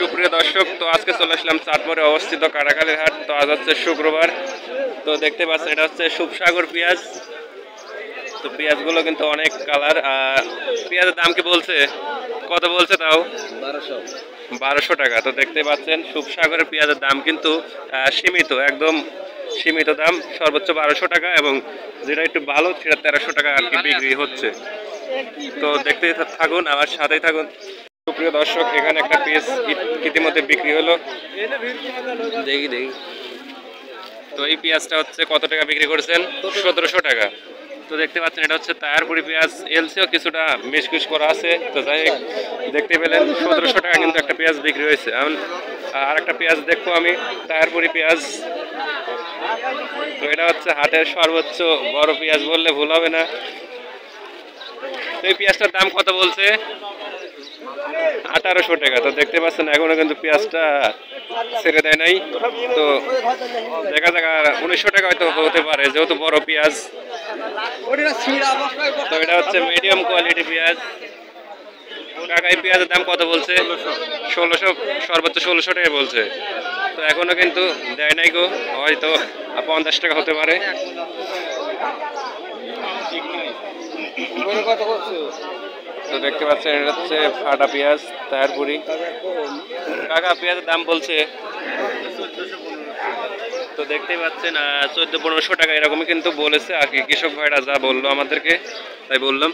সুপ্রিয় দর্শক, তো আজকে চলে আসলাম চাঁদপুরে অবস্থিত কাটাখালীর হাট। তো আজ হচ্ছে শুক্রবার। তো দেখতে পাচ্ছেন এটা হচ্ছে সুপসাগর পেঁয়াজ। তো পেঁয়াজগুলো কিন্তু অনেক কালার। পেঁয়াজের দাম কি বলছে, কত বলছে তাও? 1200 টাকা। তো দেখতে পাচ্ছেন সুপসাগরের পেঁয়াজের দাম কিন্তু সীমিত, একদম সীমিত দাম, সর্বোচ্চ 1200 টাকা, এবং যেটা একটু ভালো সেটা 1300 টাকা আর কি বিক্রি হচ্ছে। তো দেখতে থাকুন, আমার সাথেই থাকুন। সুপ্রিয় দর্শক, এখানে একটা পেঁয়াজ ইতিমধ্যে বিক্রি হলো। দেখি দেখি। তো এই পেঁয়াজটা হচ্ছে কত টাকা বিক্রি করেছেন? 1700 টাকা। তো দেখতে পাচ্ছেন এটা হচ্ছে তায়ারপুরি পেঁয়াজ, এলসিও কিছুটা মিশকুশ করা আছে। তো যাই হোক, দেখতে পেলেন 1700 টাকা কিন্তু একটা পেঁয়াজ বিক্রি হয়েছে। এখন আর একটা পেঁয়াজ দেখবো আমি, তায়ারপুরি পেঁয়াজ। তো এটা হচ্ছে হাটের সর্বোচ্চ বড় পেঁয়াজ বললে ভুল হবে না। তো এই পেঁয়াজটার দাম কত বলছে? 1800 টাকা। তো দেখতে পাচ্ছেন এখনো কিন্তু পেঁয়াজটা ছেড়ে দেয় নাই। তো দেখা যাক, 1900 টাকা হয়তো হতে পারে, যেহেতু বড় পেঁয়াজ। তো এটা হচ্ছে মিডিয়াম কোয়ালিটি পেঁয়াজ। কাকা, এই পেঁয়াজের দাম কত বলছে? 1600, সর্বোচ্চ 1600 টাকা বলছে। তো এখনো কিন্তু দেয় নাই গো, হয়তো 50 টাকা হতে পারে। তো দেখতে পাচ্ছেন এটা হচ্ছে ফাটা পেঁয়াজ, তায়ারপুরি। কাকা, পেঁয়াজের দাম বলছে? তো দেখতেই পাচ্ছেন 1400-1500 টাকা এরকমই কিন্তু বলেছে আর কি, কৃষক ভাইরা যা বললো আমাদেরকে তাই বললাম।